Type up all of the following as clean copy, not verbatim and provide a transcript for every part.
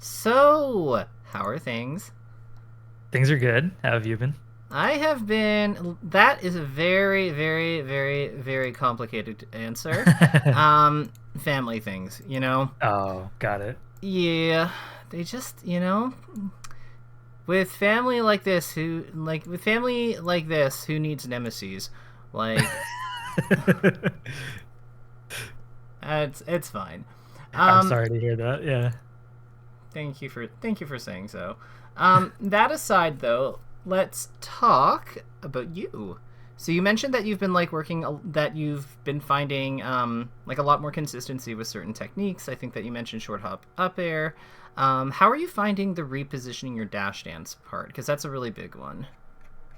So, how are things? Things are good. How have you been? I have been. That is a very, very, very, very complicated answer. Family things, you know? Oh, got it. Yeah, they just, with family like this, who needs nemesis? Like, it's fine. I'm Um, sorry to hear that. Yeah. thank you for saying so. That aside, though, let's talk about you. So you mentioned that you've been that you've been finding like a lot more consistency with certain techniques. I think that you mentioned short hop up air. How are you finding the repositioning your dash dance part? Because that's a really big one.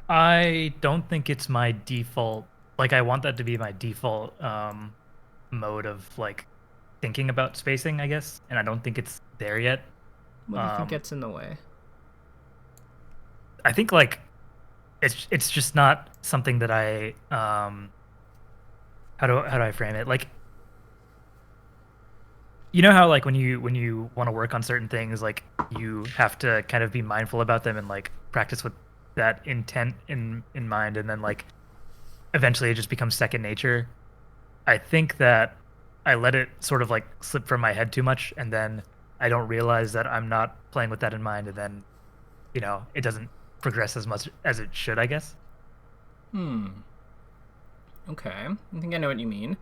I don't think it's my default. Like, I want that to be my default mode of like thinking about spacing, I guess. And I don't think it's there yet. What do you think Um, gets in the way? I think like it's just not something that I how do I frame it? Like, you know how like when you want to work on certain things, like you have to kind of be mindful about them and like practice with that intent in mind, and then like eventually it just becomes second nature. I think that I let it sort of like slip from my head too much, and then I don't realize that I'm not playing with that in mind, and then it doesn't progress as much as it should, I guess. Hmm. Okay. I think I know what you mean.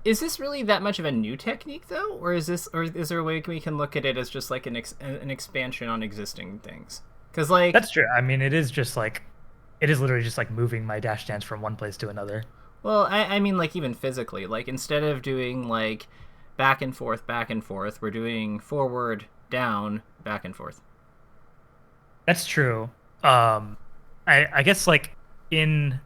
Is this really that much of a new technique though, or is there a way we can look at it as just like an expansion on existing things? Because like, That's true. I mean, it is literally just like moving my dash dance from one place to another. well, I mean like even physically, like instead of doing like back and forth, we're doing forward, down, back and forth. That's true. I guess like in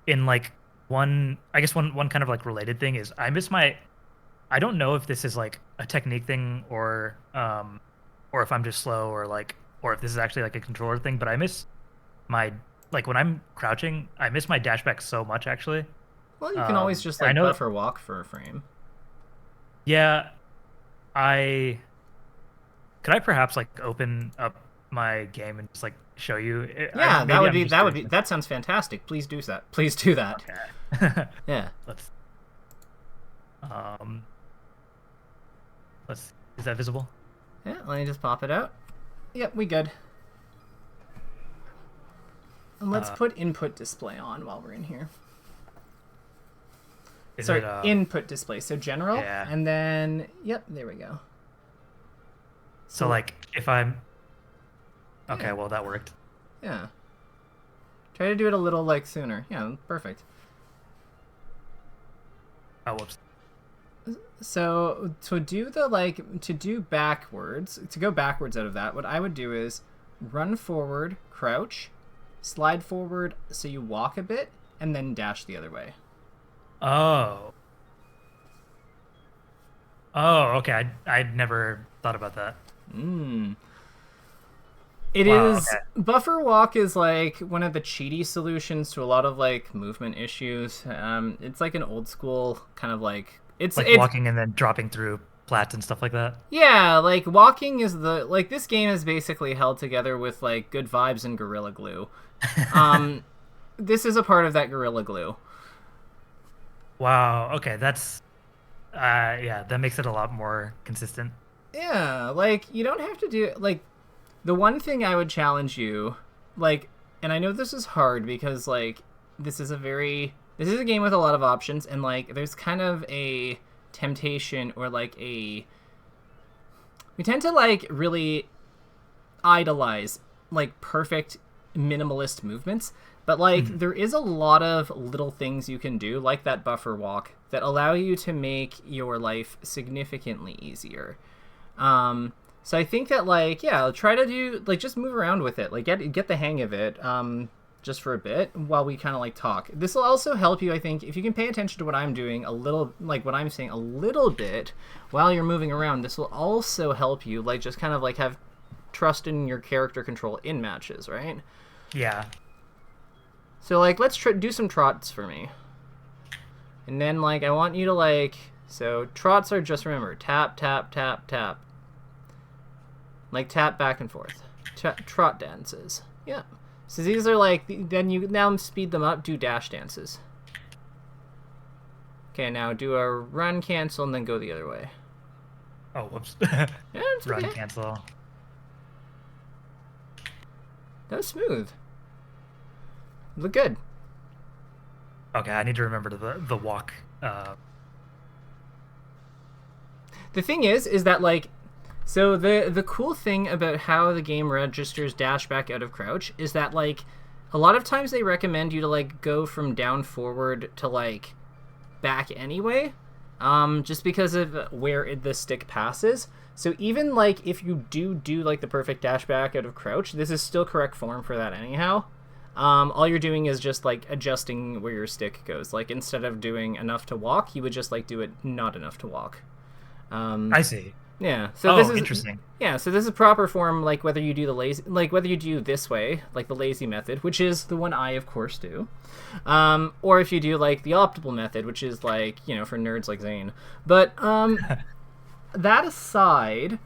in like I guess one kind of like related thing is I don't know if this is like a technique thing or if I'm just slow or if this is actually like a controller thing, but I miss my like when I'm crouching, I miss my dash back so much actually. Well, you can always just And I like know, buffer walk for a frame. yeah, I could I perhaps like open up my game and just like show you. Yeah, Maybe I'm just doing this. that sounds fantastic. Please do that. Please do that. Okay. Yeah. Let's um let's is that visible? Yeah. Let me just pop it out. Yep, we good. And let's Uh put input display on while we're in here. is Sorry, it input display. So general, yeah. and then yep, there we go. So So like if I'm yeah, okay, well that worked. yeah. Try to do it a little like sooner. Yeah, perfect. Oh whoops. So to go backwards out of that, what I would do is run forward, crouch, slide forward so you walk a bit, and then dash the other way. Oh. Oh, okay. I'd never thought about that. Mmm. It Wow, is okay. buffer walk is like one of the cheaty solutions to a lot of like movement issues. It's like an old school kind of like Like it's walking and then dropping through plats and stuff like that. yeah, like walking is the like this game is basically held together with like good vibes and gorilla glue. Um, this is a part of that gorilla glue. Wow, okay. That's yeah, that makes it a lot more consistent. Yeah, like you don't have to do like the one thing I would challenge you, like, and I know this is hard because like this is a game with a lot of options and like there's kind of a temptation or like a we tend to like really idolize like perfect minimalist movements, but like Mhm. there is a lot of little things you can do like that buffer walk that allow you to make your life significantly easier. So I think that like yeah, try to do like just move around with it, like get the hang of it. Just for a bit while we kind of like talk. This will also help you, I think, if you can pay attention to what I'm doing a little, like what I'm saying a little bit while you're moving around. This will also help you, like just kind of like have trust in your character control in matches, right? Yeah. So like do some trots for me, and then like I want you to like so trots are just remember tap tap tap tap. Like tap back and forth. Trot dances. Yeah. So these are like, then you now speed them up, do dash dances. Okay, now do a run, cancel, and then go the other way. Oh, whoops. Yeah, it's Run, okay. cancel. That was smooth. Look good. Okay, I need to remember the walk. The thing is that like, so the cool thing about how the game registers dash back out of crouch is that like, a lot of times they recommend you to like go from down forward to like back anyway, just because of where the stick passes. So even like if you do like the perfect dash back out of crouch, this is still correct form for that anyhow. All you're doing is just like adjusting where your stick goes. Like instead of doing enough to walk, you would just like do it not enough to walk. I see. Yeah. So this is interesting. Yeah. So this is proper form. Like whether you do the lazy, like whether you do this way, like the lazy method, which is the one I of course do, or if you do like the optimal method, which is like, you know, for nerds like Zane. But that aside,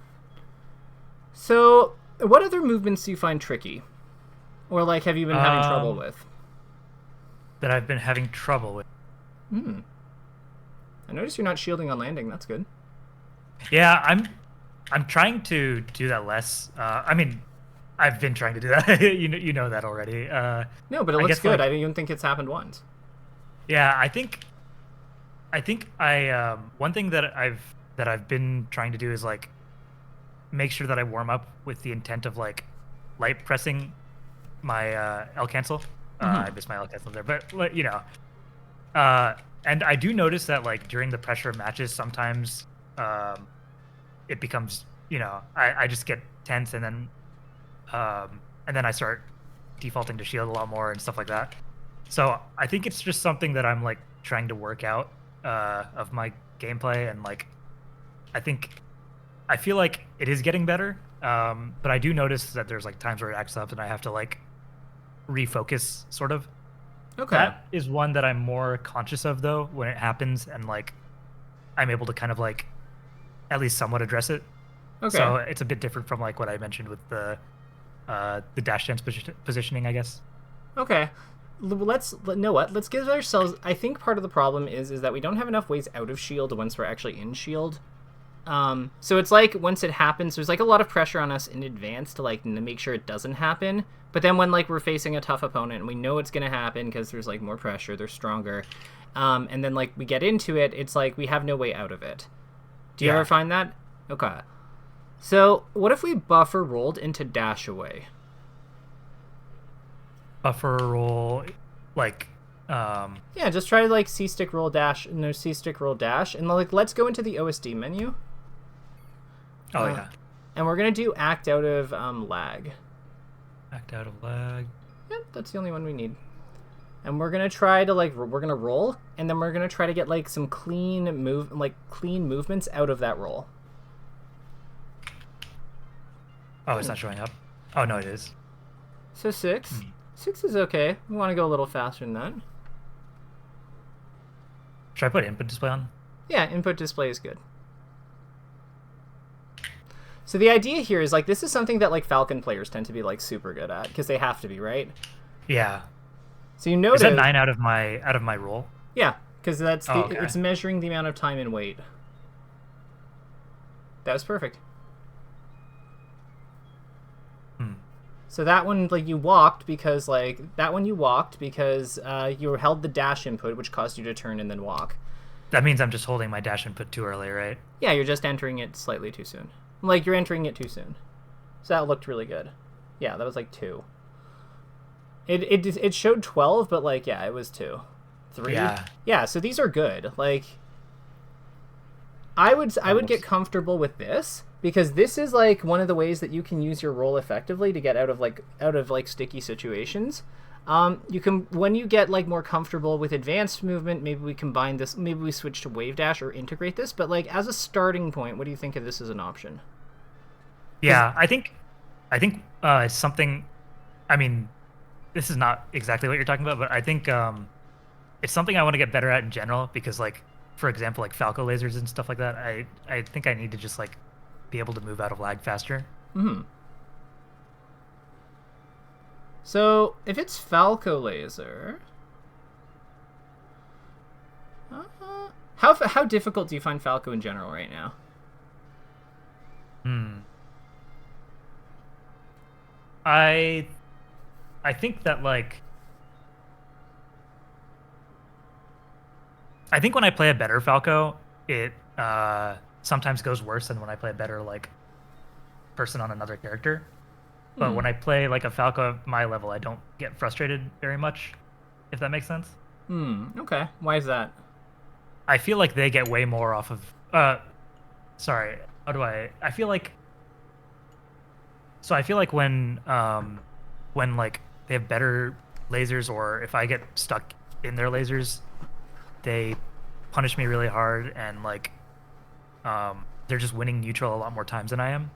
so what other movements do you find tricky, or like have you been having trouble with? That I've been having trouble with. I notice you're not shielding on landing. That's good. Yeah, I'm trying to do that less. I mean, I've been trying to do that. you know that already. No, but it looks good. Like, I don't even think it's happened once. Yeah, I think I one thing that I've been trying to do is like make sure that I warm up with the intent of like light pressing my L cancel. I missed my L cancel there, but you know, and I do notice that like during the pressure of matches, sometimes it becomes, you know, I just get tense and then I start defaulting to shield a lot more and stuff like that. So I think it's just something that I'm like trying to work out of my gameplay, and like I feel like it is getting better, but I do notice that there's like times where it acts up and I have to like refocus sort of. Okay. That is one that I'm more conscious of though when it happens, and like I'm able to kind of like at least somewhat address it. Okay. So it's a bit different from like what I mentioned with the dash dance positioning, I guess. Okay. Let's give ourselves. I think part of the problem is that we don't have enough ways out of shield once we're actually in shield. So it's like once it happens, there's like a lot of pressure on us in advance to like make sure it doesn't happen. But then when like we're facing a tough opponent and we know it's gonna happen because there's like more pressure, they're stronger, and then like we get into it, it's like we have no way out of it. Do you ever find that? Okay. So what if we buffer rolled into dash away? Buffer roll, like, yeah, just try to like C stick roll dash, no C stick roll dash, and like let's go into the OSD menu. Oh yeah. And we're gonna do act out of lag. Act out of lag. Yep, that's the only one we need. And we're gonna try to like we're gonna roll, and then we're gonna try to get like some clean movements out of that roll. Oh, it's not showing up. Oh no, it is. So 6. 6 is okay. We want to go a little faster than that. Should I put input display on? Yeah, input display is good. So the idea here is like this is something that like Falcon players tend to be like super good at because they have to be, right? Yeah. So you notice is that 9 out of my roll? Yeah, because that's okay. It's measuring the amount of time and weight. That was perfect. So that one, like, you walked because, you held the dash input, which caused you to turn and then walk. That means I'm just holding my dash input too early, right? Yeah, you're just entering it slightly too soon. Like, you're entering it too soon. So that looked really good. Yeah, that was, like, 2. It showed 12, but, like, yeah, it was 2. 3? Yeah. Yeah, so these are good. Like, I would get comfortable with this, because this is like one of the ways that you can use your roll effectively to get out of sticky situations. You can, when you get like more comfortable with advanced movement, maybe we combine this, maybe we switch to wave dash or integrate this, but like as a starting point, what do you think of this as an option? Yeah, I think it's something, I mean, this is not exactly what you're talking about, but I think it's something I want to get better at in general, because like, for example, like Falco lasers and stuff like that, I think I need to just like be able to move out of lag faster. Hmm. So if it's Falco laser, how difficult do you find Falco in general right now? I think that like I think when I play a better Falco, it sometimes goes worse than when I play a better like person on another character. But when I play like a Falco of my level, I don't get frustrated very much, if that makes sense. Okay. Why is that? I feel like they get way more off of sorry, how do I feel like so I feel like when like they have better lasers, or if I get stuck in their lasers, they punish me really hard, and like they're just winning neutral a lot more times than I am,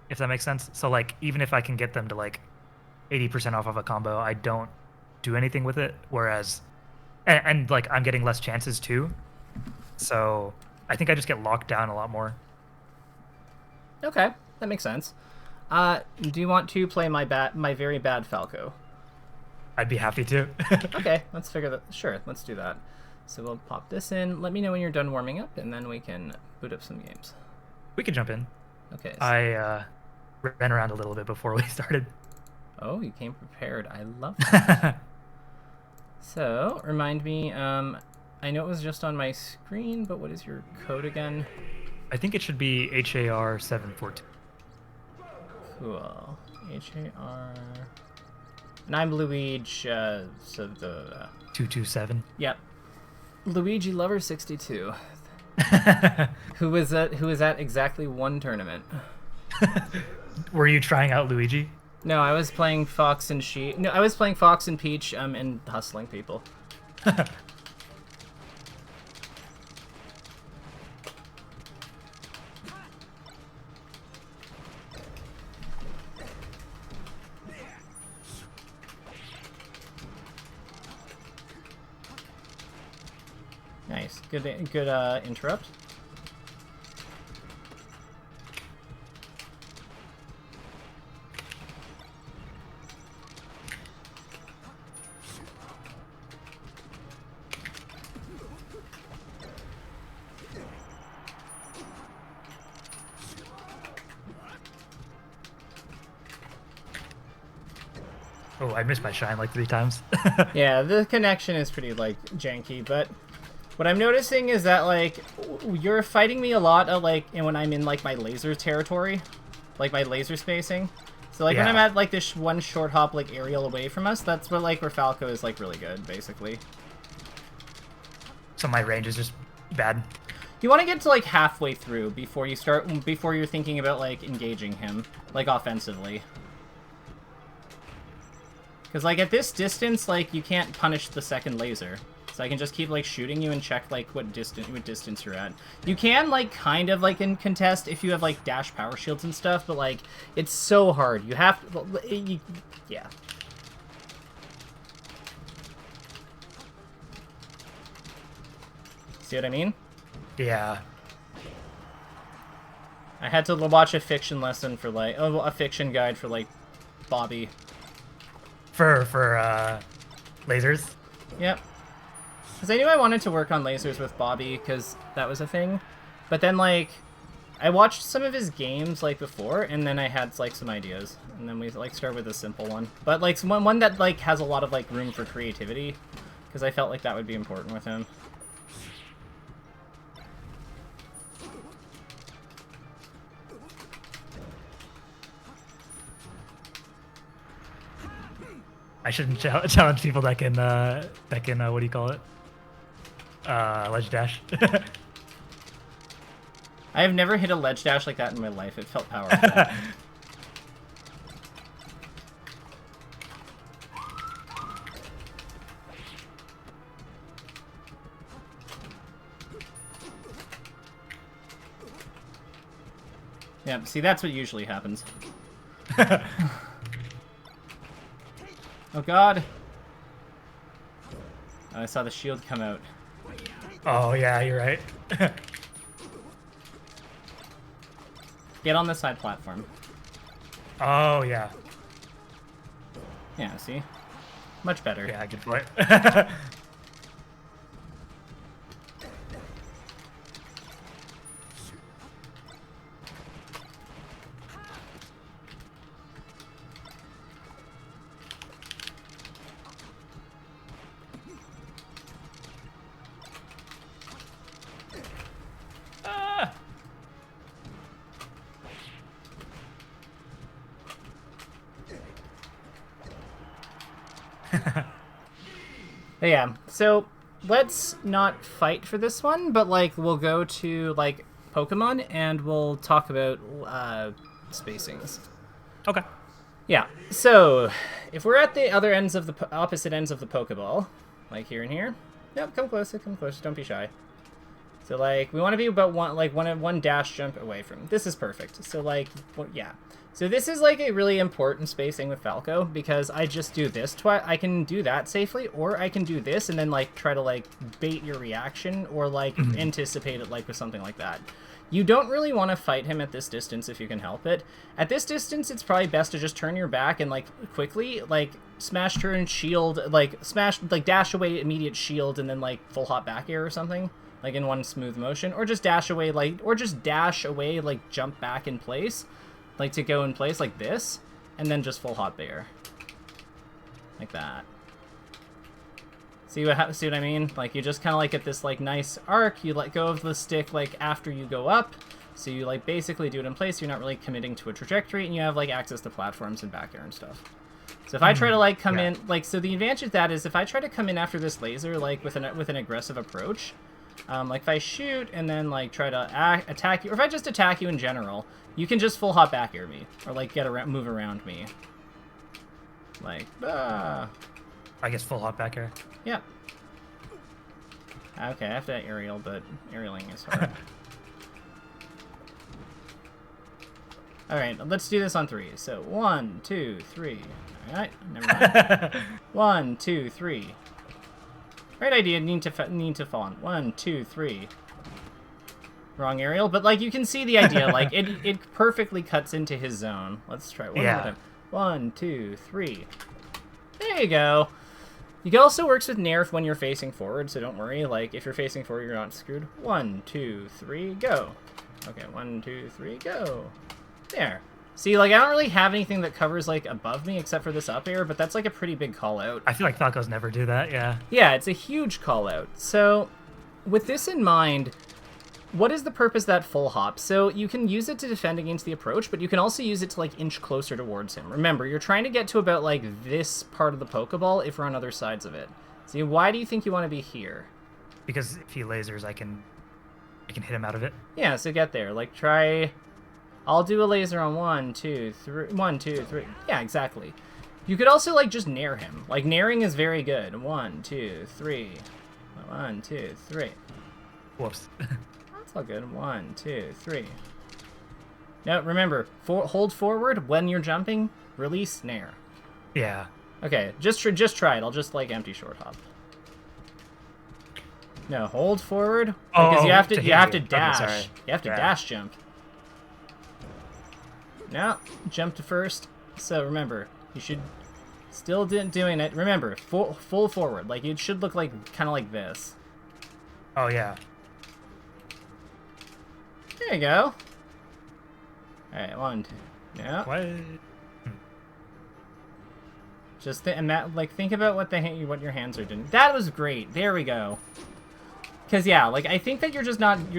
if that makes sense. So like even if I can get them to like 80% off of a combo, I don't do anything with it, whereas and like I'm getting less chances too. So I think I just get locked down a lot more. Okay, that makes sense. Do you want to play my very bad Falco? I'd be happy to. Okay, let's figure that. Sure, let's do that. So we'll pop this in. Let me know when you're done warming up, and then we can boot up some games. We can jump in. Okay. So... I ran around a little bit before we started. Oh, you came prepared. I love that. So, remind me, I know it was just on my screen, but what is your code again? I think it should be HAR 742. Cool. HAR. And I'm Luigi, so the... 227. Yep. Luigi Lover 62. who was at exactly one tournament. Were you trying out Luigi? No, I was playing Fox and No, I was playing Fox and Peach, and hustling people. Nice. Good interrupt. Oh, I missed my shine like 3 times. Yeah, the connection is pretty, like, janky, but what I'm noticing is that, like, you're fighting me a lot, like, when I'm in, like, my laser territory, like, my laser spacing. So, like, when I'm at, like, this one short hop, like, aerial away from us, that's where, like, where Falco is, like, really good, basically. So my range is just bad. You want to get to, like, halfway through before you're thinking about, like, engaging him, like, offensively. Because, like, at this distance, like, you can't punish the second laser. So I can just keep, like, shooting you and check, like, what distance you're at. You can, like, kind of, like, in contest if you have, like, dash power shields and stuff, but, like, it's so hard. You have to... yeah. See what I mean? Yeah. I had to watch a fiction lesson for, like... Oh, a fiction guide for, like, Bobby. For lasers? Yep. Because I knew I wanted to work on lasers with Bobby, because that was a thing. But then, like, I watched some of his games, like, before, and then I had, like, some ideas. And then we, like, start with a simple one. But, like, one that, like, has a lot of, like, room for creativity. Because I felt like that would be important with him. I shouldn't challenge people that can what do you call it? Ledge dash. I have never hit a ledge dash like that in my life. It felt powerful. Yeah, see, that's what usually happens. Oh god! Oh, I saw the shield come out. Oh yeah, you're right. Get on the side platform. Oh, yeah. Yeah, see? Much better. Yeah, good point. Ah! But yeah, so let's not fight for this one, but like we'll go to like Pokemon and we'll talk about spacings. Okay. Yeah, so if we're at the other ends of the opposite ends of the Pokeball, like here and here, yep, come closer, don't be shy. So like we want to be about one dash jump away from. This is perfect. So like yeah. So this is like a really important spacing with Falco because I just do this twice. I can do that safely, or I can do this and then like try to like bait your reaction or like anticipate it like with something like that. You don't really want to fight him at this distance if you can help it. At this distance, it's probably best to just turn your back and like quickly like smash turn shield, like smash like dash away immediate shield and then like full hop back air or something. Like in one smooth motion, or just dash away like jump back in place, like to go in place like this, and then just full hop air, like that. See what I mean? Like you just kind of like get this like nice arc. You let go of the stick like after you go up, so you like basically do it in place. You're not really committing to a trajectory, and you have like access to platforms and back air and stuff. So if I try to like come in, like so the advantage of that is if I try to come in after this laser like with an aggressive approach. Like if I shoot and then like try to attack you, or if I just attack you in general, you can just full hop back air me, or like move around me. Like, I guess full hop back air. Yeah. Okay, I have to aerial, but aerialing is hard. Alright, let's do this on 3. So 1, 2, 3. Alright, never mind. 1, 2, 3. Right idea, need to fall on. 1, 2, 3. Wrong aerial, but like you can see the idea. Like it perfectly cuts into his zone. Let's try one more time. 1, 2, 3. There you go. It also works with Nair when you're facing forward, so don't worry. Like if you're facing forward, you're not screwed. 1, 2, 3, go. Okay, 1, 2, 3, go. There. See, like, I don't really have anything that covers, like, above me except for this up air, but that's, like, a pretty big call-out. I feel like Falcos never do that, yeah. Yeah, it's a huge call-out. So, with this in mind, what is the purpose of that full hop? So, you can use it to defend against the approach, but you can also use it to, like, inch closer towards him. Remember, you're trying to get to about, like, this part of the Pokeball if we're on other sides of it. See, why do you think you want to be here? Because if he lasers, I can hit him out of it. Yeah, so get there. Like, try... I'll do a laser on 1, 2, 3. 1, 2, 3. Yeah, exactly. You could also, like, just nair him. Like, nairing is very good. 1, 2, 3. 1, 2, 3. Whoops. That's all good. 1, 2, 3. Now, remember, hold forward when you're jumping, release, nair. Yeah. Okay, just try it. I'll just, like, empty short hop. No, hold forward. Because you have to dash. Okay, you have to dash jump. Now, jump to first. So remember, you should still doing it. Remember, full forward. Like it should look like kind of like this. Oh yeah. There you go. All right, 1, 2. Yeah. What? Just think about what your hands are doing. That was great. There we go. Because yeah, like I think that you're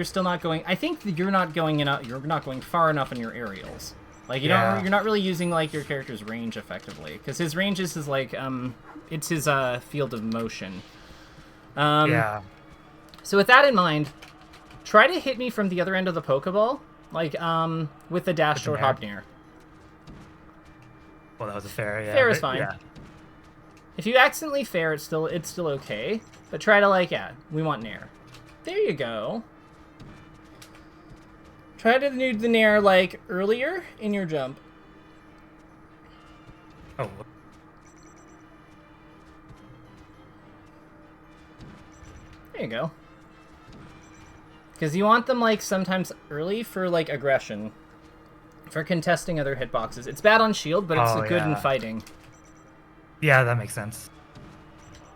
still not going. I think that you're not going you're not going far enough in your aerials. Like you're not really using like your character's range effectively, because his range is his like it's his field of motion. Yeah. So with that in mind, try to hit me from the other end of the Pokeball, like with the dash short hop nair. Well, that was a fair. Yeah. Fair is fine. Yeah. If you accidentally fair, it's still okay. But try to like we want nair. There you go. Try to do the nair, like, earlier in your jump. Oh. There you go. Because you want them, like, sometimes early for, like, aggression. for contesting other hitboxes. It's bad on shield, but it's good in fighting. Yeah, that makes sense.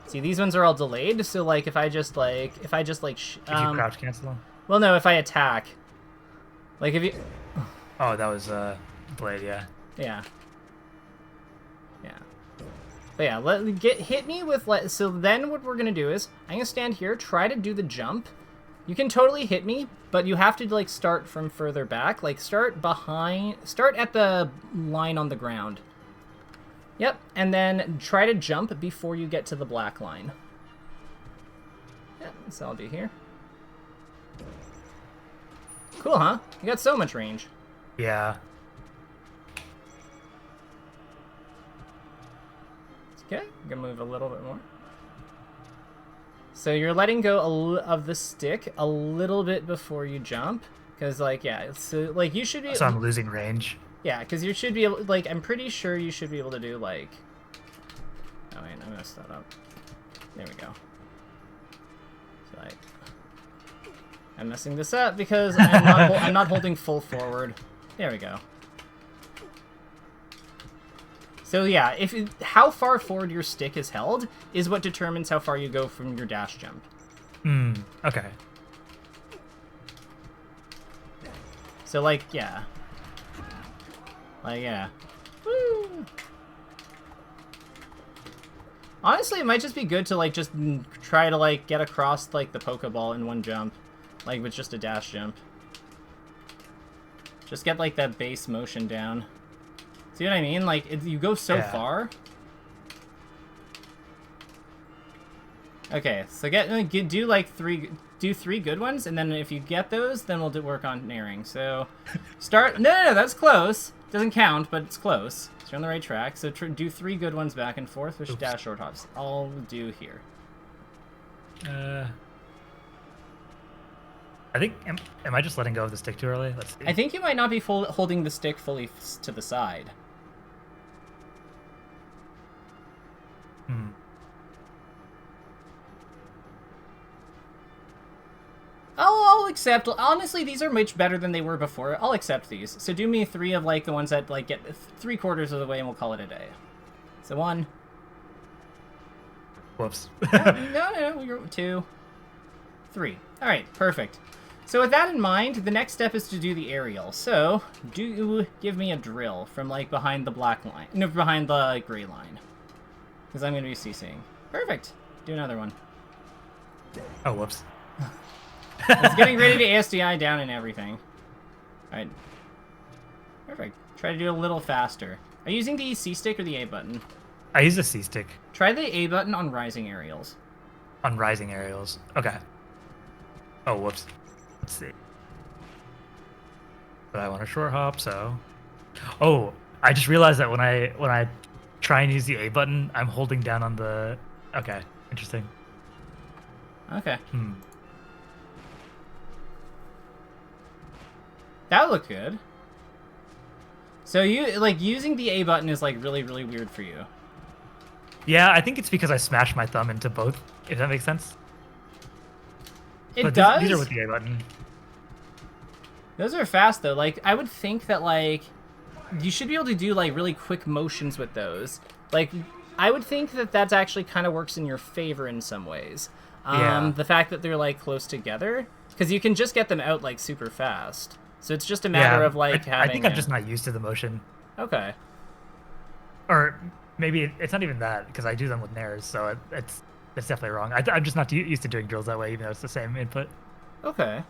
See, these ones are all delayed, so like if I just like Did you crouch cancel? Well, no, if I attack, like if you. Oh, that was delayed. Yeah. Yeah. Yeah. But yeah, hit me with so then what we're gonna do is I'm gonna stand here, try to do the jump. You can totally hit me, but you have to like start from further back. Like start at the line on the ground. Yep, and then try to jump before you get to the black line. Yeah, that's all I'll do here. Cool, huh? You got so much range. Yeah. Okay, I'm gonna move a little bit more. So you're letting go of the stick a little bit before you jump, because like so like you should be. So I'm losing range. Yeah, because you should be able. Like I'm pretty sure you should be able to do like. Oh wait, I messed that up. There we go. So I'm messing this up because I'm not holding full forward. There we go. So yeah, how far forward your stick is held is what determines how far you go from your dash jump. Okay. So like, yeah. Like, yeah. Woo! Honestly, it might just be good to like just try to like get across like the Pokeball in one jump. Like with just a dash jump. Just get like that base motion down. See what I mean? Like, you go so far. Okay, so do like three good ones, and then if you get those, then we'll work on nairing. So, start. No, that's close. Doesn't count, but it's close. So you're on the right track. So do 3 good ones back and forth with dash short hops. I'll do here. I think am I just letting go of the stick too early? Let's see. I think you might not be holding the stick fully to the side. I'll accept. Honestly, these are much better than they were before. I'll accept these. So do me 3 of like the ones that like get 3/4 of the way, and we'll call it a day. So 1. Whoops. No, you're 2, 3. All right, perfect. So with that in mind, the next step is to do the aerial. So do give me a drill from like behind the black line, no, behind the gray line, because I'm going to be CCing. Perfect. Do another one. Oh, whoops. It's getting ready to ASDI down and everything. Alright. Perfect. Try to do a little faster. Are you using the C stick or the A button? I use the C stick. Try the A button on rising aerials. On rising aerials. Okay. Oh, whoops. Let's see. But I want a short hop, so... Oh, I just realized that when I try and use the A button, I'm holding down on the... Okay, interesting. Okay. That would look good. So you like using the A button is like really, really weird for you. Yeah, I think it's because I smashed my thumb into both, if that makes sense. It does? These are with the A button. Those are fast though. Like I would think that like you should be able to do like really quick motions with those. Like I would think that that's actually kind of works in your favor in some ways. The fact that they're like close together, because you can just get them out like super fast. So it's just a matter of like having. I think I'm just not used to the motion. Okay. Or maybe it's not even that, because I do them with nairs, so it's definitely wrong. I'm just not used to doing drills that way, even though it's the same input. Okay.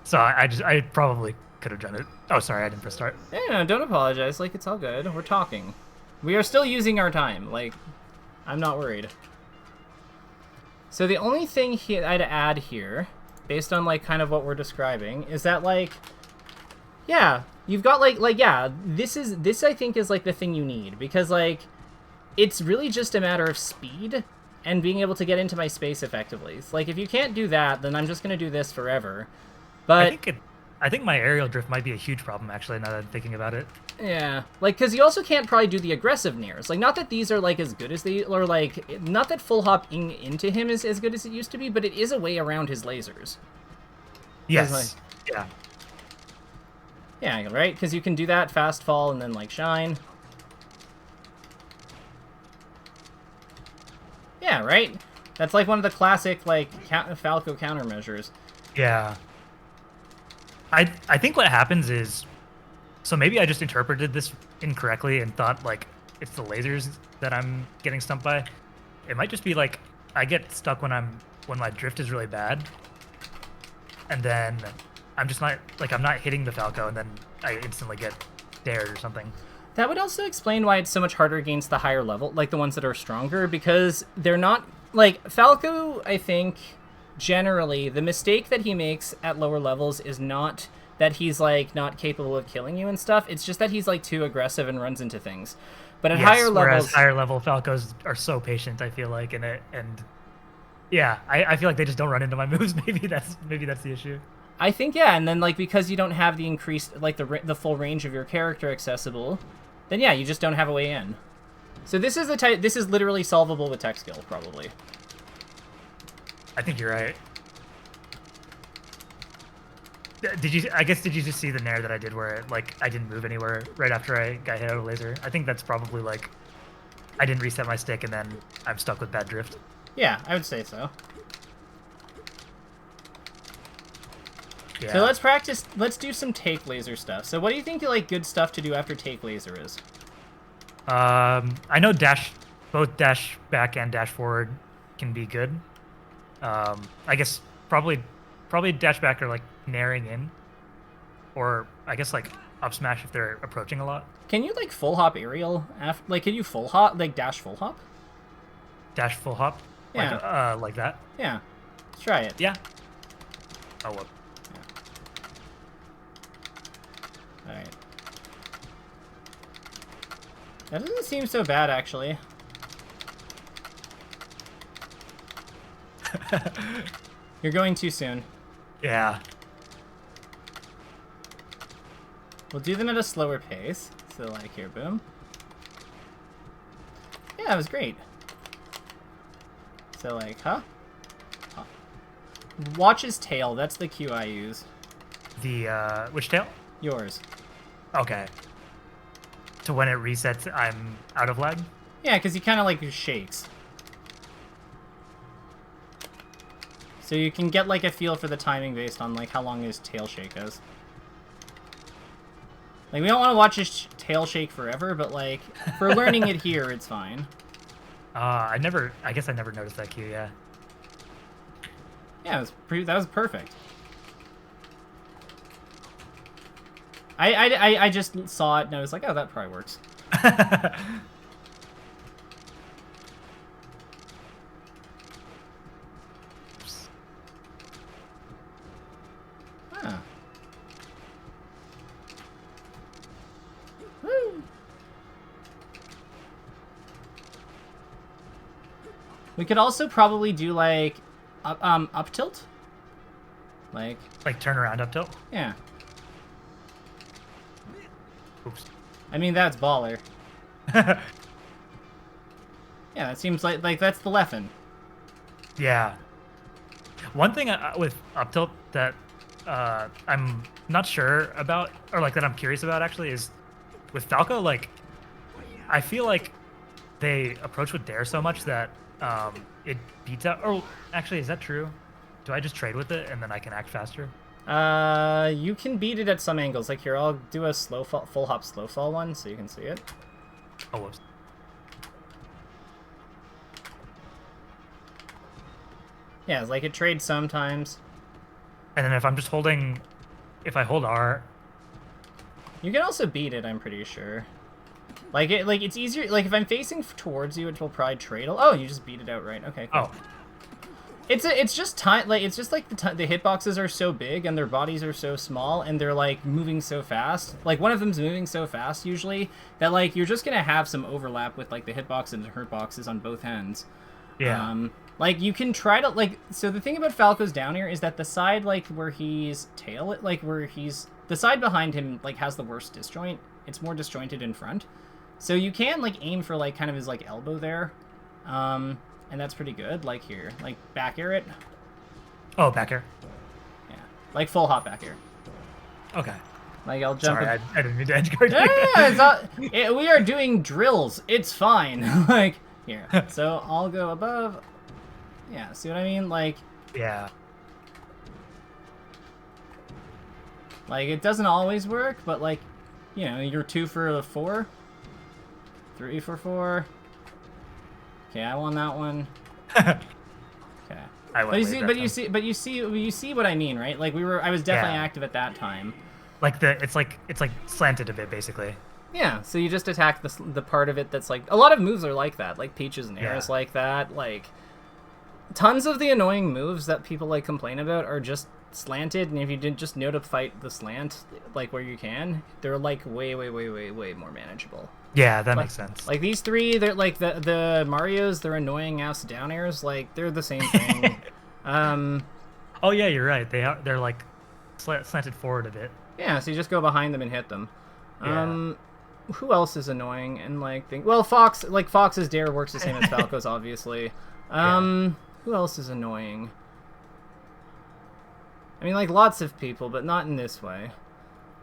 So I probably could have done it. Oh, sorry, I didn't press start. No, don't apologize. Like it's all good. We're talking. We are still using our time. Like, I'm not worried. So the only thing I'd add here, based on like kind of what we're describing, is that like. Yeah, you've got this I think is like the thing you need, because like it's really just a matter of speed and being able to get into my space effectively. It's like if you can't do that, then I'm just going to do this forever. But I think my aerial drift might be a huge problem actually, now that I'm thinking about it. Yeah, like cuz you also can't probably do the aggressive nairs. Like not that these are like as good as they, or like not that full hopping into him is as good as it used to be, but it is a way around his lasers. Yes. Yeah. Yeah, right? Because you can do that, fast fall, and then, like, shine. Yeah, right? That's, like, one of the classic, like, Falco countermeasures. Yeah. I think what happens is, so maybe I just interpreted this incorrectly and thought, like, it's the lasers that I'm getting stumped by. It might just be, like, I get stuck when my drift is really bad. And then I'm just not, like, I'm not hitting the Falco, and then I instantly get dared or something. That would also explain why it's so much harder against the higher level, like the ones that are stronger, because they're not, like, Falco, I think, generally, the mistake that he makes at lower levels is not that he's, like, not capable of killing you and stuff, it's just that he's, like, too aggressive and runs into things. But at higher levels... whereas higher level Falcos are so patient, I feel like, and yeah, I feel like they just don't run into my moves. Maybe that's the issue. I think, yeah, and then, like, because you don't have the increased, like, the full range of your character accessible, then, yeah, you just don't have a way in. So this is this is literally solvable with tech skill, probably. I think you're right. Did you just see the nair that I did where, like, I didn't move anywhere right after I got hit out of laser? I think that's probably, like, I didn't reset my stick and then I'm stuck with bad drift. Yeah, I would say so. Yeah. So let's practice, let's do some take laser stuff. So what do you think, like, good stuff to do after take laser is? I know both dash back and dash forward can be good. I guess probably dash back or, like, nairing in, or I guess, like, up smash if they're approaching a lot. Can you, like, full hop aerial after, like, can you full hop, like, dash full hop? Dash full hop? Yeah. Like that? Yeah. Let's try it. Yeah. Oh, well. Yeah. Alright. That doesn't seem so bad, actually. You're going too soon. Yeah. We'll do them at a slower pace. So, like, here, boom. Yeah, that was great. So, like, huh? Watch his tail. That's the cue I use. The, which tail? Yours. Okay. So when it resets, I'm out of lag? Yeah, because he kind of, like, shakes. So you can get, like, a feel for the timing based on, like, how long his tail shake is. Like, we don't want to watch his tail shake forever, but, like, for learning it here, it's fine. I guess I never noticed that cue, yeah. Yeah, that was perfect. I just saw it and I was like, oh, that probably works. Huh. Woo. We could also probably do, like, up tilt? Like turn around up tilt? Yeah. Oops. I mean, that's baller. Yeah, that seems like that's the Leffen. Yeah. One thing with up tilt that I'm not sure about, or, like, that I'm curious about, actually, is with Falco, like, I feel like they approach with dare so much that it beats out. Oh, actually, is that true? Do I just trade with it and then I can act faster? You can beat it at some angles. Like, here, I'll do a slow fall, full hop slow fall one so you can see it. Oh, whoops. Yeah, it's like it trades sometimes. And then if I'm just holding, if I hold R, you can also beat it, I'm pretty sure. Like, it's easier. Like, if I'm facing towards you, it will probably trade. Oh, you just beat it outright. Okay, cool. Oh. It's just time. Like, it's just like the hitboxes are so big and their bodies are so small and they're, like, moving so fast. Like, one of them's moving so fast usually that, like, you're just gonna have some overlap with, like, the hitboxes and the hurtboxes on both ends. Yeah. Like, you can try to, like, so the thing about Falco's down here is that the side, like, where he's the side behind him, like, has the worst disjoint. It's more disjointed in front. So you can, like, aim for, like, kind of his, like, elbow there. And that's pretty good. Like, here. Like, back air it. Oh, back air. Yeah. Like, full hop back air. Okay. Like, I'll jump... Sorry, I didn't mean to edge guard. No, it's not... we are doing drills. It's fine. Like, here. So, I'll go above. Yeah, see what I mean? Like... Yeah. Like, it doesn't always work, but, like, you know, you're 2 for 4. 3 for 4. Okay, I won that one. Okay. But you see what I mean, right? Like, I was definitely active at that time. Like it's like slanted a bit, basically. Yeah, so you just attack the part of it that's like... A lot of moves are like that. Like, Peaches and Air is like that. Like, tons of the annoying moves that people, like, complain about are just slanted, and if you didn't just know to fight the slant, like, where you can, they're, like, way more manageable. Yeah, that makes sense. Like, these three, they're, like, the Marios, they're annoying ass down airs, like, they're the same thing. Oh, yeah, you're right. They're, like, slanted forward a bit. Yeah, so you just go behind them and hit them. Yeah. Who else is annoying? And, like, well, Fox's dare works the same as Falco's, obviously. Who else is annoying? I mean, like, lots of people, but not in this way.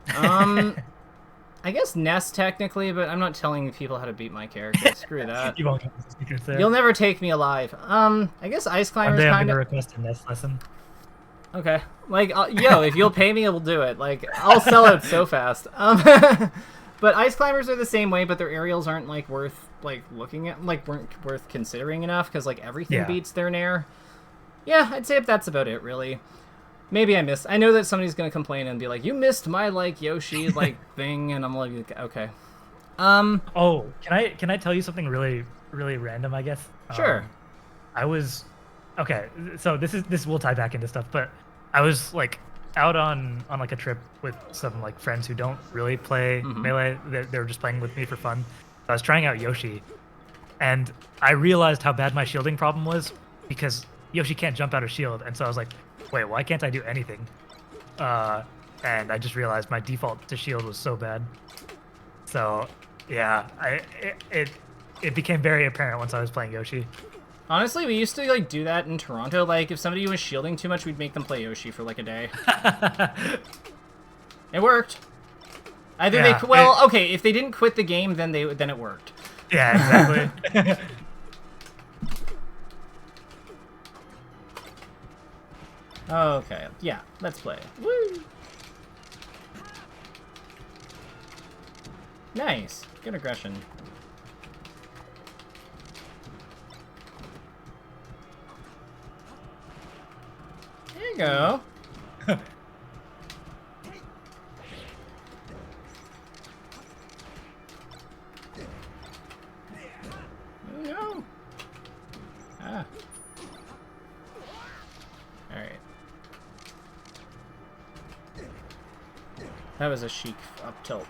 I guess Ness, technically, but I'm not telling people how to beat my character. Screw that. You won't get the secrets there. You'll never take me alive. I guess Ice Climber's I'm kind gonna of... request a Ness lesson. Okay. Like, yo, if you'll pay me, we'll do it. Like, I'll sell out so fast. But Ice Climbers are the same way, but their aerials aren't, like, worth, like, looking at, like, weren't worth considering enough, because, like, everything beats their Nair. Yeah, I'd say that's about it, really. Maybe I missed. I know that somebody's gonna complain and be like, "You missed my like Yoshi like thing," and I'm like, "Okay." Oh, can I tell you something really random? I guess. Sure. I was, okay. So this will tie back into stuff, but I was like out on like a trip with some like friends who don't really play Melee. They were just playing with me for fun. So I was trying out Yoshi, and I realized how bad my shielding problem was because Yoshi can't jump out of shield, and so I was like, wait, why can't I do anything? And I just realized my default to shield was so bad. So, yeah, it became very apparent once I was playing Yoshi. Honestly, we used to like do that in Toronto. Like, if somebody was shielding too much, we'd make them play Yoshi for like a day. It worked. Either okay, if they didn't quit the game, then it worked. Yeah, exactly. Okay, yeah, let's play. Woo! Nice. Good aggression. There you go. Oh no. Ah. Alright. That was a chic up tilt.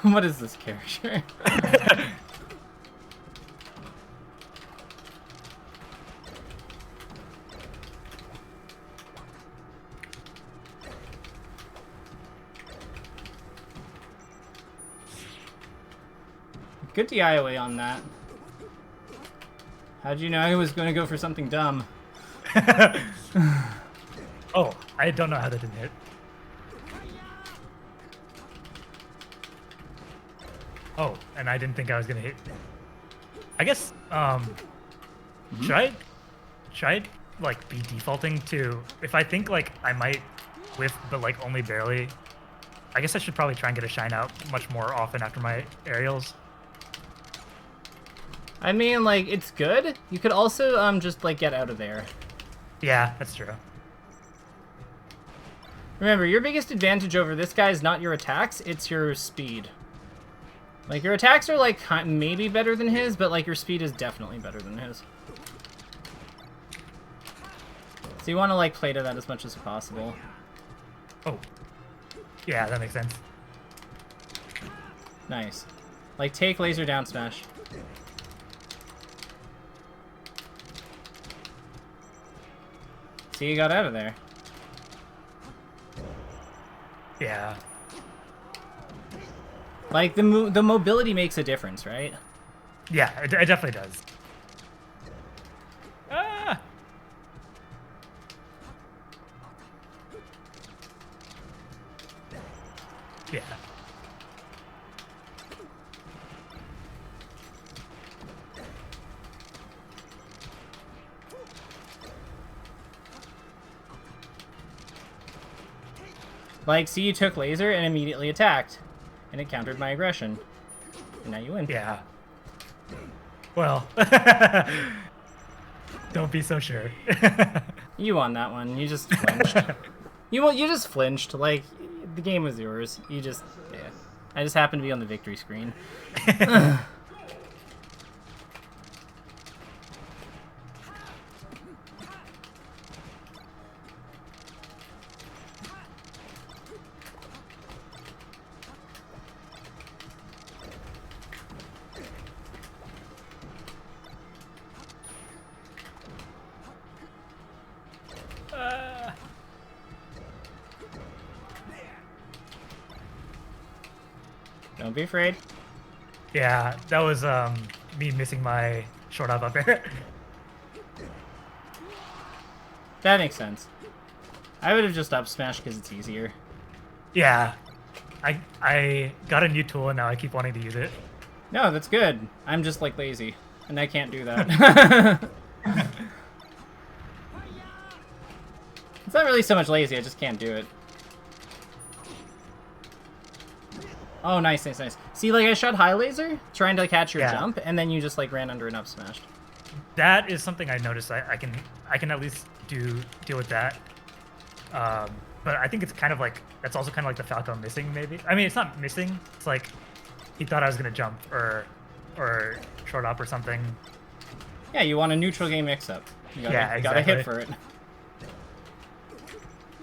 What is this character? Good DIOA on that. How'd you know I was going to go for something dumb? Oh, I don't know how that didn't hit. Oh, and I didn't think I was going to hit. I guess, should I, like, be defaulting to, if I think, like, I might whiff, but, like, only barely, I guess I should probably try and get a shine out much more often after my aerials. I mean, like, it's good. You could also, just, like, get out of there. Yeah, that's true. Remember, your biggest advantage over this guy is not your attacks, it's your speed. Like, your attacks are, like, maybe better than his, but, like, your speed is definitely better than his. So you want to, like, play to that as much as possible. Oh. Yeah, that makes sense. Nice. Like, take laser down smash. See, you got out of there. Yeah. Like, the mobility makes a difference, right? Yeah, it definitely does. Ah! Yeah. Like, see, you took laser and immediately attacked. And it countered my aggression. And now you win. Yeah. Well, don't be so sure. You won that one. You just flinched. You just flinched. Like, the game was yours. You just, yeah. I just happened to be on the victory screen. Don't be afraid. Yeah, that was me missing my short up air. That makes sense. I would have just up smashed because it's easier. Yeah. I got a new tool and now I keep wanting to use it. No, that's good. I'm just, like, lazy. And I can't do that. It's not really so much lazy, I just can't do it. Oh, nice, nice, nice. See, like, I shot high laser, trying to catch your jump, and then you just, like, ran under and up smashed. That is something I noticed. I can at least deal with that. But I think it's kind of like, that's also kind of like the Falco missing, maybe. I mean, it's not missing. It's like he thought I was gonna jump or short up or something. Yeah, you want a neutral game mix-up. You gotta hit for it.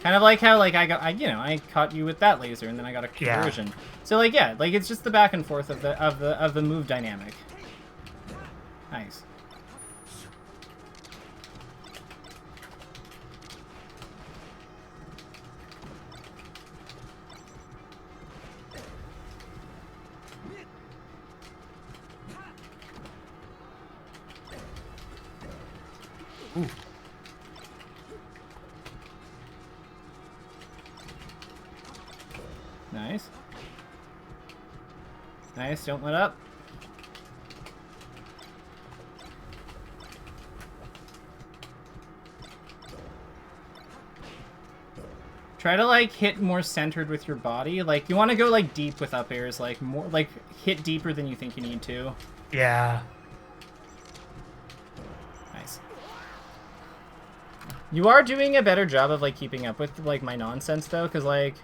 Kind of like how, like, I caught you with that laser, and then I got a conversion. Yeah. So, like, yeah, like, it's just the back and forth of the move dynamic. Nice. Ooh. Nice. Nice, don't let up. Try to, like, hit more centered with your body. Like, you want to go, like, deep with up airs. Like, more, like, hit deeper than you think you need to. Yeah. Nice. You are doing a better job of, like, keeping up with, like, my nonsense, though, because, like...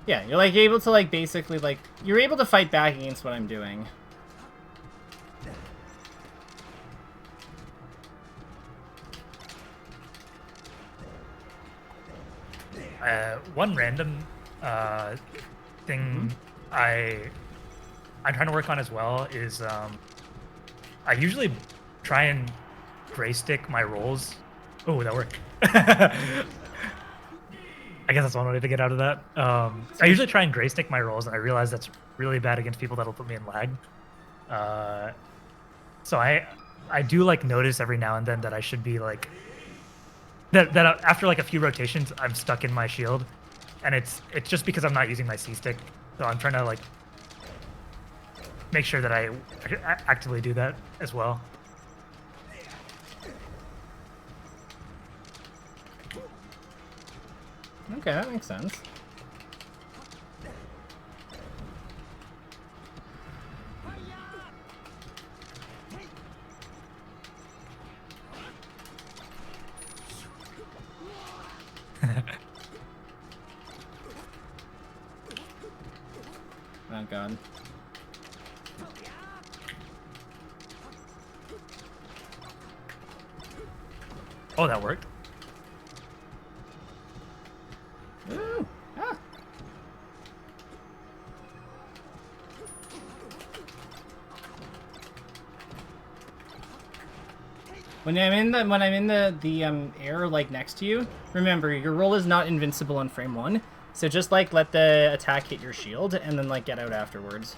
Yeah, you're, like, able to, like, basically, like... You're able to fight back against what I'm doing. One random thing I'm trying to work on as well is I usually try and gray stick my rolls. Oh, that worked. I guess that's one way to get out of that. I usually try and gray stick my rolls, and I realize that's really bad against people that'll put me in lag. So I do, like, notice every now and then that I should be, like, that after, like, a few rotations I'm stuck in my shield, and it's just because I'm not using my C stick. So I'm trying to, like, make sure that I actively do that as well. Okay, that makes sense. Oh god. Oh, that worked. Ooh. Ah. When I'm in the air, like, next to you, remember your roll is not invincible on frame 1. So just like let the attack hit your shield and then like get out afterwards.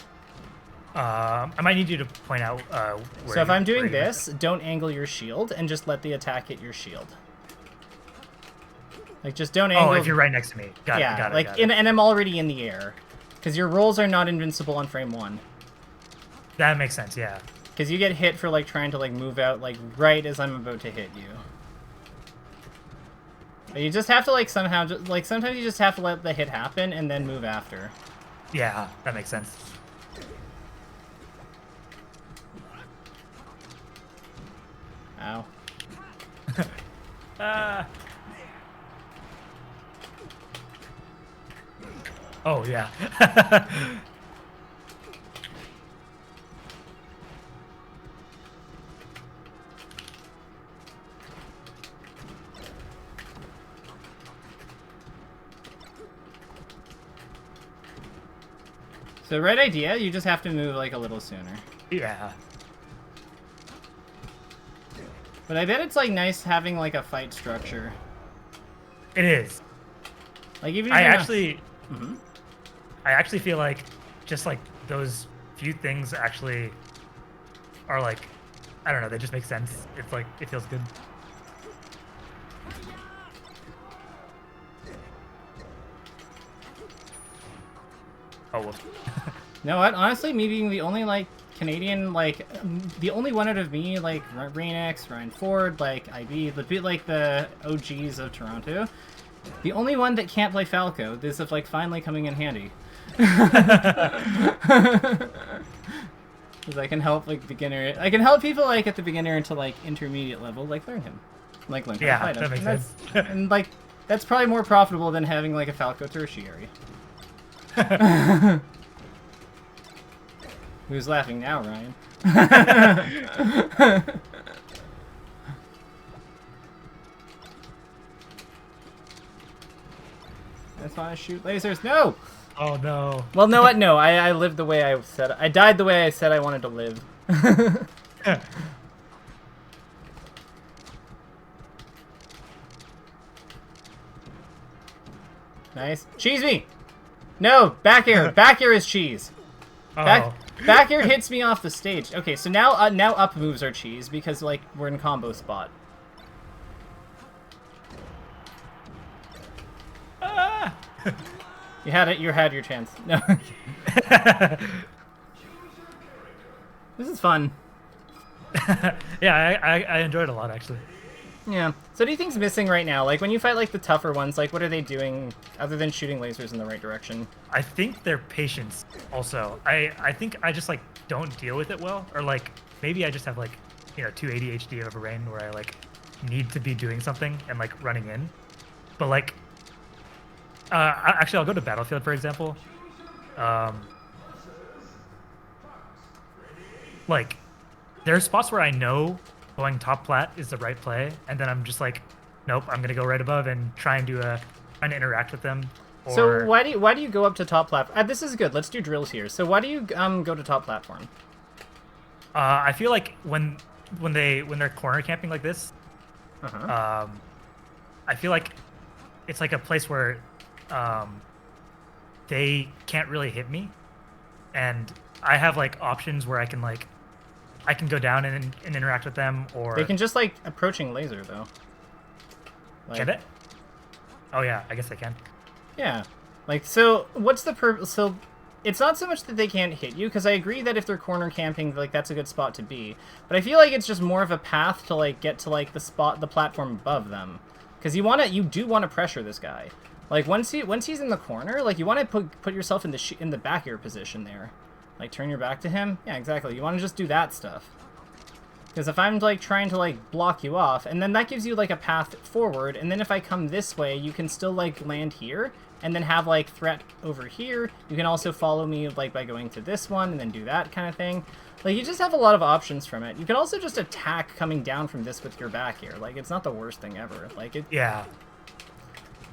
I might need you to point out where. So if I'm doing this, don't angle your shield and just let the attack hit your shield. Like just don't angle. Oh, if you're right next to me. Got it. Like and I'm already in the air, because your rolls are not invincible on frame 1. That makes sense. Yeah. Because you get hit for like trying to like move out like right as I'm about to hit you. But you just have to like somehow like sometimes you just have to let the hit happen and then move after. Yeah, that makes sense. Ow. Oh, yeah. So right idea, you just have to move like a little sooner. Yeah. But I bet it's like nice having like a fight structure. It is. Like even if I you're not- actually Mhm. I actually feel like just like those few things actually are like, I don't know, they just make sense. It's like, it feels good. Oh, well. You know what? Honestly, me being the only like Canadian, like the only one out of me, like Rain-X, Ryan Ford, like IB, like the OGs of Toronto, the only one that can't play Falco. This is like finally coming in handy. Because I can help like beginner. I can help people like at the beginner to like intermediate level, like learn him, like learn how to fight him. That makes and sense. And like that's probably more profitable than having like a Falco tertiary. Who's laughing now, Ryan? I just want to shoot lasers. No! Oh, no. Well, no, what? No, I lived the way I said. I died the way I said I wanted to live. Nice. Cheese me! No! Back air! Back air is cheese! Oh. Back air hits me off the stage. Okay, so now now up moves are cheese because like we're in combo spot. Ah! You had it. You had your chance. No. This is fun. Yeah, I enjoyed it a lot, actually. Yeah. So what do you think's missing right now? Like when you fight like the tougher ones, like what are they doing other than shooting lasers in the right direction? I think their patience also. I think I just like don't deal with it well, or like maybe I just have like, you know, too ADHD of a brain where I like need to be doing something and like running in. But like actually I'll go to Battlefield, for example. Like there are spots where I know going top plat is the right play, and then I'm just like, nope, I'm gonna go right above and try and interact with them. Or... So why do you go up to top platform? This is good. Let's do drills here. So why do you go to top platform? I feel like when they're corner camping like this, I feel like it's like a place where they can't really hit me, and I have like options where I can go down and interact with them, or they can just like approaching laser though. Like, can it? Oh yeah, I guess they can. Yeah, like so. What's the purpose? So it's not so much that they can't hit you, because I agree that if they're corner camping, like that's a good spot to be. But I feel like it's just more of a path to like get to like the platform above them, because you do want to pressure this guy. Like once he's in the corner, like you want to put yourself in the back air position there. Like, turn your back to him? Yeah, exactly. You want to just do that stuff. Because if I'm, like, trying to, like, block you off, and then that gives you, like, a path forward, and then if I come this way, you can still, like, land here, and then have, like, threat over here. You can also follow me, like, by going to this one, and then do that kind of thing. Like, you just have a lot of options from it. You can also just attack coming down from this with your back here. Like, it's not the worst thing ever. Like, it... Yeah.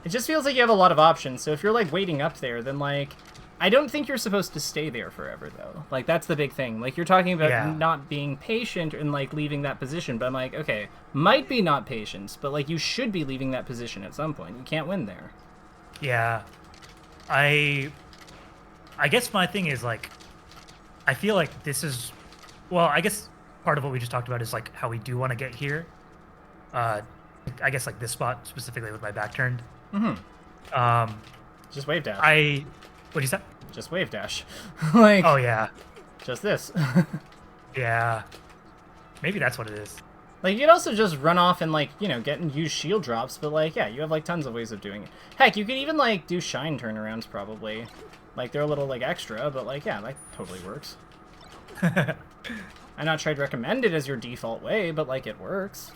It just feels like you have a lot of options, so if you're, like, waiting up there, then, like... I don't think you're supposed to stay there forever, though. Like, that's the big thing. Like, you're talking about not being patient and, like, leaving that position. But I'm like, okay, might be not patience, but, like, you should be leaving that position at some point. You can't win there. Yeah. I guess my thing is like, I feel like this is, well, I guess part of what we just talked about is like how we do want to get here. I guess like this spot specifically with my back turned. Just wave dash. What do you say? Just wave dash. Like. Oh yeah. Just this. Yeah. Maybe that's what it is. Like, you could also just run off and, like, you know, get and use shield drops, but, like, yeah, you have, like, tons of ways of doing it. Heck, you could even, like, do shine turnarounds, probably. Like, they're a little, like, extra, but, like, yeah, that totally works. I'm not trying to recommend it as your default way, but, like, it works.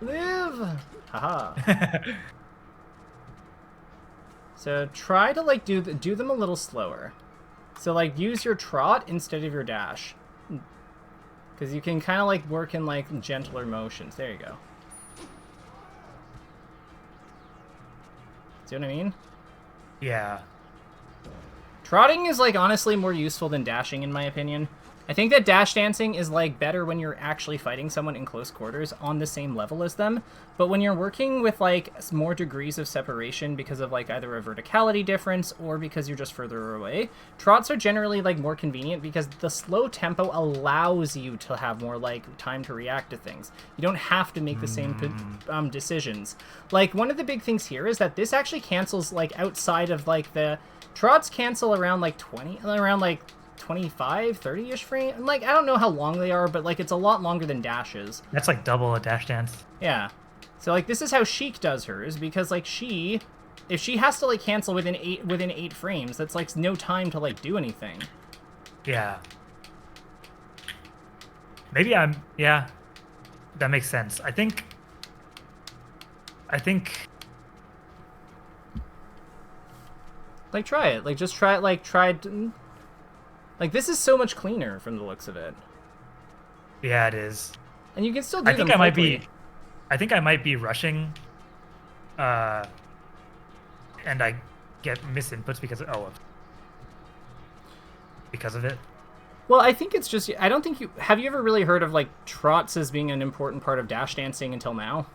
Live! Haha. So, try to, like, do them a little slower. So, like, use your trot instead of your dash. Because you can kind of, like, work in, like, gentler motions. There you go. See what I mean? Yeah. Trotting is, like, honestly more useful than dashing, in my opinion. I think that dash dancing is, like, better when you're actually fighting someone in close quarters on the same level as them. But when you're working with, like, more degrees of separation because of, like, either a verticality difference or because you're just further away, trots are generally, like, more convenient because the slow tempo allows you to have more, like, time to react to things. You don't have to make the same decisions. Like, one of the big things here is that this actually cancels, like, outside of, like, the... Trots cancel around, like, 25, 30-ish frame. Like, I don't know how long they are, but, like, it's a lot longer than dashes. That's, like, double a dash dance. Yeah. So, like, this is how Sheik does hers, because, like, if she has to, like, cancel within 8 frames, that's, like, no time to, like, do anything. Yeah. Maybe yeah. That makes sense. I think... Like, try it. Like, just try it, like, Like, this is so much cleaner from the looks of it. Yeah, it is. And you can still do them I think I might be rushing. And I get misinputs because of it. Well, I think it's just... I don't think you... Have you ever really heard of, like, trots as being an important part of dash dancing until now?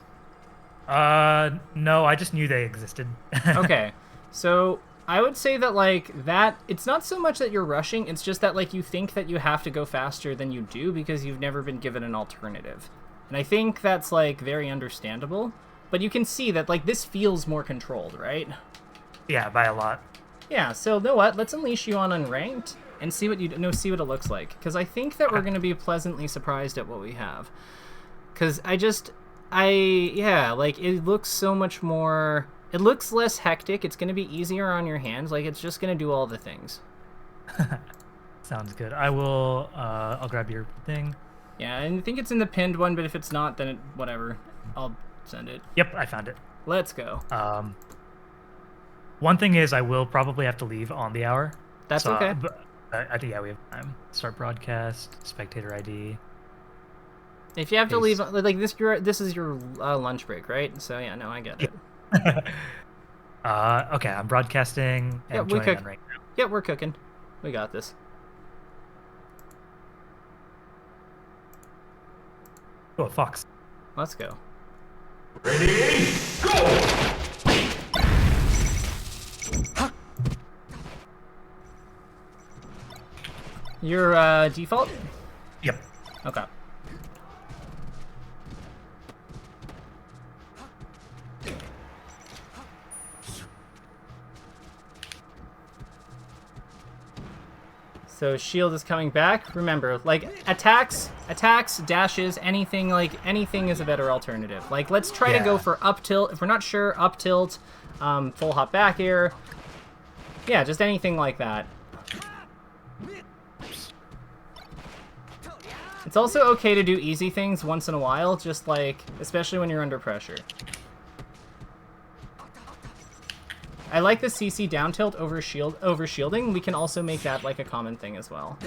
No, I just knew they existed. Okay. So... I would say that, like, that... It's not so much that you're rushing, it's just that, like, you think that you have to go faster than you do because you've never been given an alternative. And I think that's, like, very understandable. But you can see that, like, this feels more controlled, right? Yeah, by a lot. Yeah, so, you know what? Let's unleash you on Unranked and see what see what it looks like. Because I think that we're going to be pleasantly surprised at what we have. Because yeah, like, it looks so much more... It looks less hectic. It's going to be easier on your hands. Like, it's just going to do all the things. Sounds good. I will, I'll grab your thing. Yeah, and I think it's in the pinned one, but if it's not, then whatever. I'll send it. Yep, I found it. Let's go. One thing is I will probably have to leave on the hour. That's okay. But I think, yeah, we have time. Start broadcast, spectator ID. If you have to leave, like, this is your lunch break, right? So, yeah, no, I get it. Okay, I'm broadcasting and joining on right now. Yeah, we're cooking. We got this. Oh, Fox. Let's go. Ready, go! Your default? Yep. Okay. So shield is coming back. Remember, like, attacks, dashes, anything is a better alternative. Like, let's try to go for up tilt. If we're not sure, up tilt, full hop back air. Yeah, just anything like that. It's also okay to do easy things once in a while, just like, especially when you're under pressure. I like the CC down tilt over shielding. We can also make that like a common thing as well.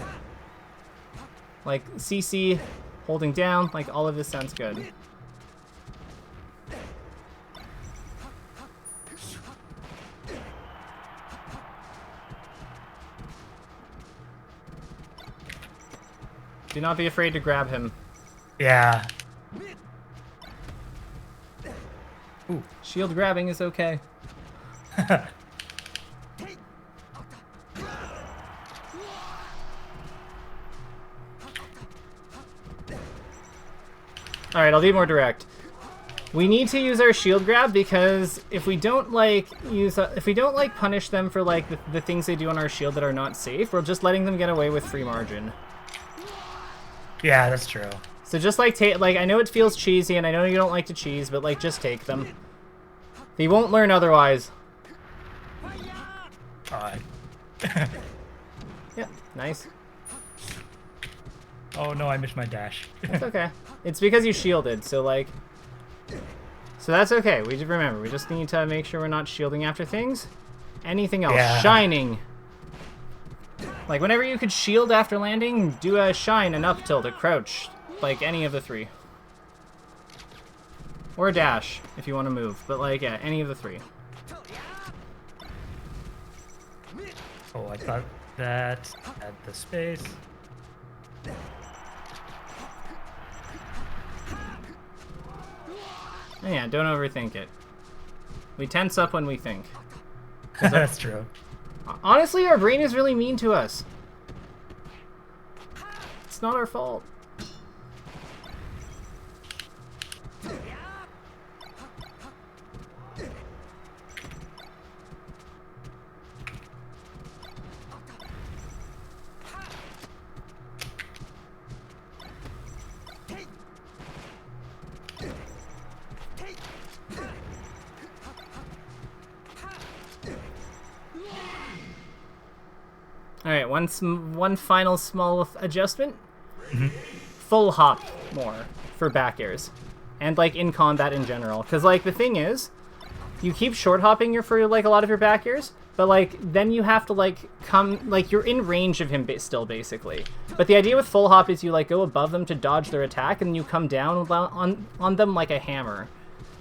Like CC holding down, like all of this sounds good. Do not be afraid to grab him. Yeah. Ooh. Shield grabbing is okay. Alright, I'll be more direct. We need to use our shield grab because if we don't like punish them for like the things they do on our shield that are not safe, we're just letting them get away with free margin. Yeah, that's true. So just like I know it feels cheesy and I know you don't like to cheese, but like just take them. They won't learn otherwise. Yep, nice. Oh no, I missed my dash. That's okay. It's because you shielded, so like... So that's okay. We just remember, we just need to make sure we're not shielding after things. Anything else? Yeah. Shining! Like, whenever you could shield after landing, do a shine, an up tilt, a crouch. Like, any of the three. Or a dash, if you want to move. But like, yeah, any of the three. Oh, I thought that had the space. Yeah, don't overthink it. We tense up when we think. That's true. Honestly, our brain is really mean to us. It's not our fault. Alright, one final small adjustment. Full hop more for back airs. And, like, in combat in general. Because, like, the thing is, you keep short hopping for, like, a lot of your back airs, but, like, then you have to, like, you're in range of him still, basically. But the idea with full hop is you, like, go above them to dodge their attack, and you come down on them like a hammer.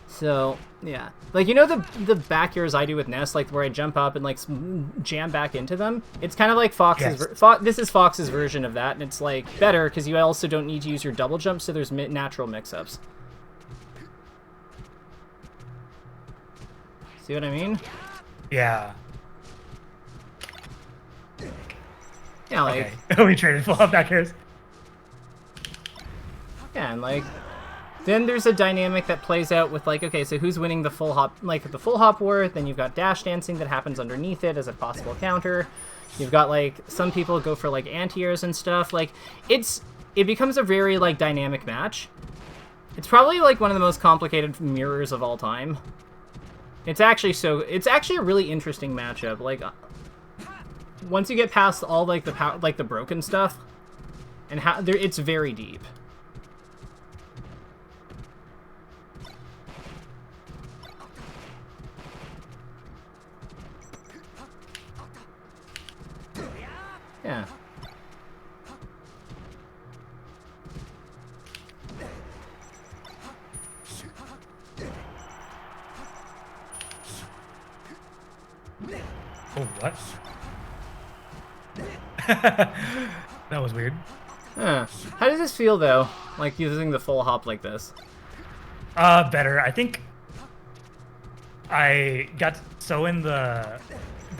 So, yeah. Like, you know the back airs I do with Nest, like, where I jump up and, like, jam back into them? It's kind of like Fox's... Yes. This is Fox's version of that, and it's, like, better, because you also don't need to use your double jump, so there's natural mix-ups. See what I mean? Yeah. Yeah, like... Okay. We traded full hop back airs. Yeah, and, like... Then there's a dynamic that plays out with, like, okay, so who's winning the full hop, like, the full hop war, then you've got dash dancing that happens underneath it as a possible counter. You've got, like, some people go for, like, anti-airs and stuff. Like, it becomes a very, like, dynamic match. It's probably, like, one of the most complicated mirrors of all time. It's actually a really interesting matchup. Like, once you get past all, like, the broken stuff, and it's very deep. Yeah. Oh, what? That was weird. Huh. How does this feel, though? Like, using the full hop like this? Better. I think I got so in the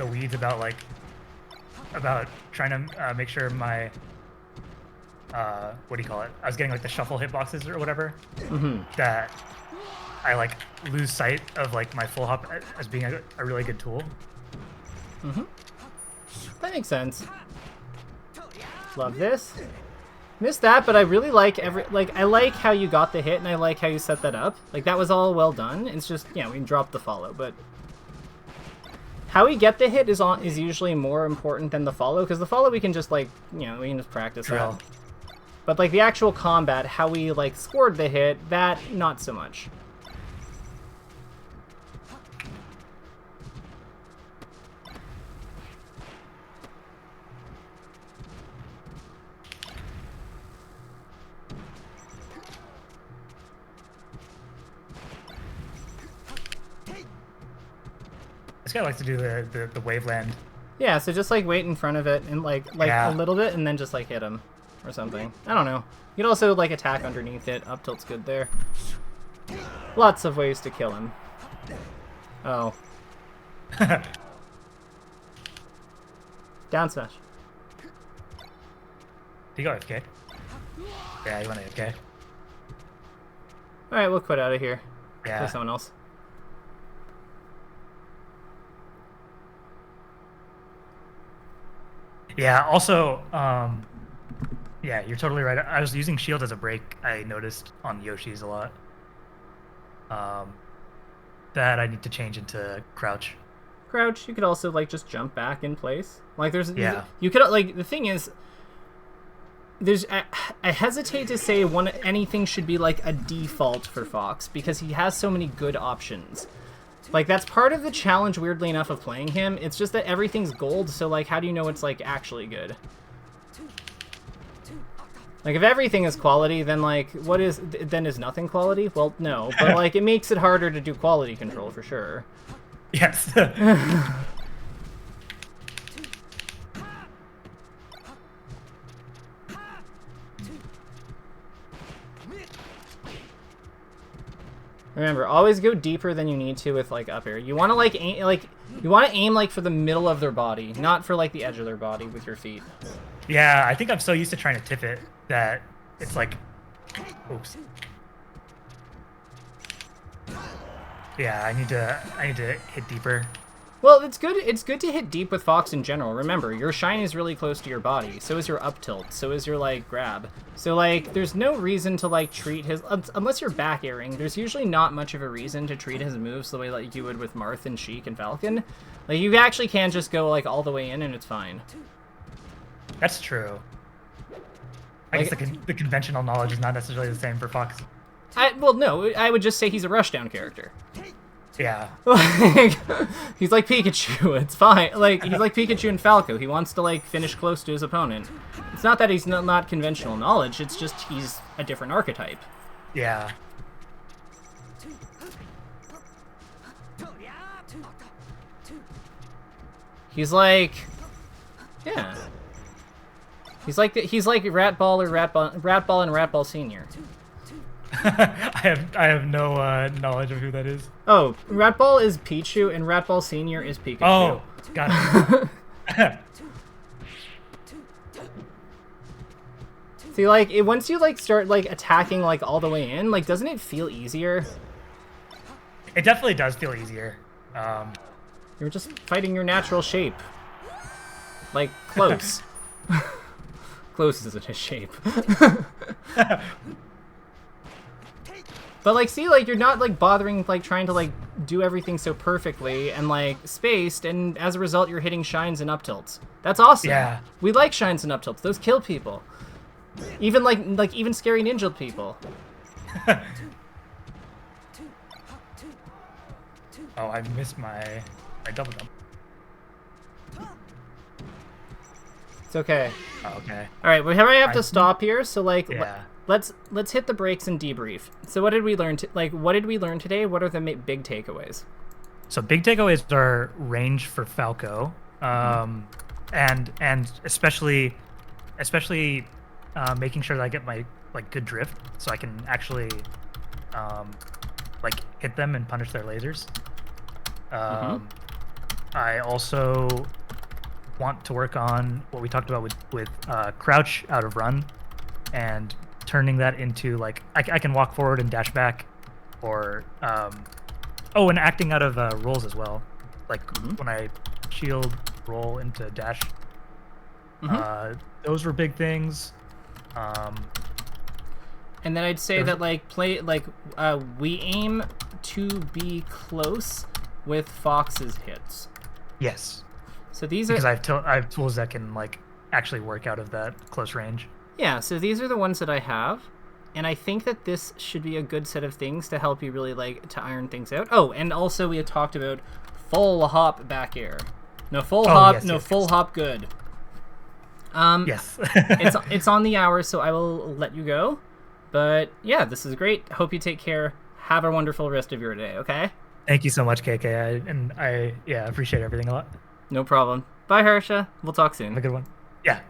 weeds about trying to make sure my what do you call it? I was getting like the shuffle hitboxes or whatever. That I like lose sight of like my full hop as being a really good tool. That makes sense. Love this. Missed that, but I really like I like how you got the hit and I like how you set that up. Like, that was all well done. It's just, yeah, we dropped the follow, but how we get the hit is usually more important than the follow, because the follow we can just, like, you know, we can just practice that. But, like, the actual combat, how we, like, scored the hit, that, not so much. This guy likes to do the wave land. Yeah, so just, like, wait in front of it and, like Yeah. a little bit, and then just, like, hit him or something. I don't know. You can also, like, attack underneath it. Up tilt's good there. Lots of ways to kill him. Oh. Down smash. Did you go AFK? Yeah, you went AFK. Alright, we'll quit out of here. Yeah. Play someone else. Yeah, also, yeah, you're totally right. I was using shield as a break, I noticed on Yoshi's a lot. That I need to change into crouch. Crouch, you could also, like, just jump back in place. Like, Yeah. You could, like, the thing is, I hesitate to say anything should be, like, a default for Fox, because he has so many good options. Like, that's part of the challenge, weirdly enough, of playing him. It's just that everything's gold, so, like, how do you know it's, like, actually good? Like, if everything is quality, then, like, then is nothing quality? Well, no. But, like, it makes it harder to do quality control, for sure. Yes. Remember, always go deeper than you need to with, like, up air. You want to, like, aim, like, for the middle of their body, not for, like, the edge of their body with your feet. Yeah, I think I'm so used to trying to tip it that it's like, oops. Yeah, I need to hit deeper. Well, it's good to hit deep with Fox in general. Remember, your shine is really close to your body. So is your up tilt. So is your, like, grab. So, like, there's no reason to, like, treat his... Unless you're back airing, there's usually not much of a reason to treat his moves the way like you would with Marth and Sheik and Falcon. Like, you actually can just go, like, all the way in and it's fine. That's true. I guess the conventional knowledge is not necessarily the same for Fox. Well, no, I would just say he's a rushdown character. Yeah. Like, he's like Pikachu. It's fine. Like, he's like Pikachu and Falco. He wants to, like, finish close to his opponent. It's not that he's not conventional knowledge. It's just he's a different archetype. Yeah. He's like, yeah. He's like Rat Ball or Rat Ball and Rat Ball Senior. I have no knowledge of who that is. Oh, Rat Ball is Pichu and Rat Ball Senior is Pikachu. Oh, got it. See, like, once you, like, start, like, attacking, like, all the way in, like, doesn't it feel easier? It definitely does feel easier. You're just fighting your natural shape. Like, close. Close isn't his shape. But, like, see, like, you're not, like, bothering, like, trying to, like, do everything so perfectly and, like, spaced, and as a result, you're hitting shines and up tilts. That's awesome. Yeah. We like shines and up tilts. Those kill people. Even, like, even scary ninja people. Oh, I missed my double jump. It's okay. Oh, okay. All right, we have to stop here, so, like, Yeah. let's hit the breaks and debrief. So what did we learn? What did we learn today? What are the big takeaways? So big takeaways are range for Falco, and especially making sure that I get my, like, good drift, so I can actually like, hit them and punish their lasers. I also want to work on what we talked about with crouch out of run, and turning that into, like, I can walk forward and dash back, or oh, and acting out of rolls as well, like when I shield roll into dash. Those were big things. And then I'd say that, like, we aim to be close with Fox's hits. Yes. So these because are I have tools that can, like, actually work out of that close range. yeah. So these are the ones that I have, and I think that this should be a good set of things to help you really, like, to iron things out. Oh, and also we had talked about full hop back air. No full hop. Yes, no yes, full yes. hop. Good. Yes. It's on the hour, so I will let you go. But yeah, this is great. Hope you take care. Have a wonderful rest of your day. Okay. Thank you so much, KK. I appreciate everything a lot. No problem. Bye, Harsha. We'll talk soon. Have a good one. Yeah.